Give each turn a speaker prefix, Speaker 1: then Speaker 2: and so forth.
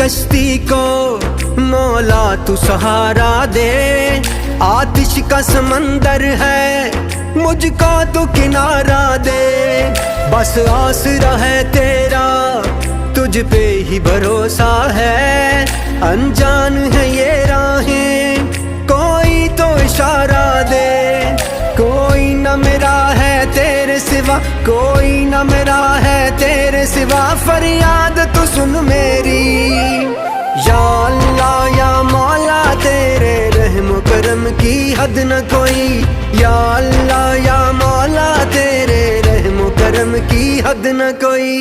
Speaker 1: कश्ती को मौला तू सहारा दे। आतिश का समंदर है मुझको तू किनारा दे। बस आसरा है तेरा तुझ पे ही भरोसा है। अनजान है ये राहें कोई तो इशारा दे। कोई न मेरा है तेरे सिवा, कोई न मेरा है तेरे सिवा। फरियाद तू सुन मेरी या अल्लाह या मौला, तेरे रहम करम की हद न कोई। या अल्लाह या मौला, तेरे रहम करम की हद न कोई।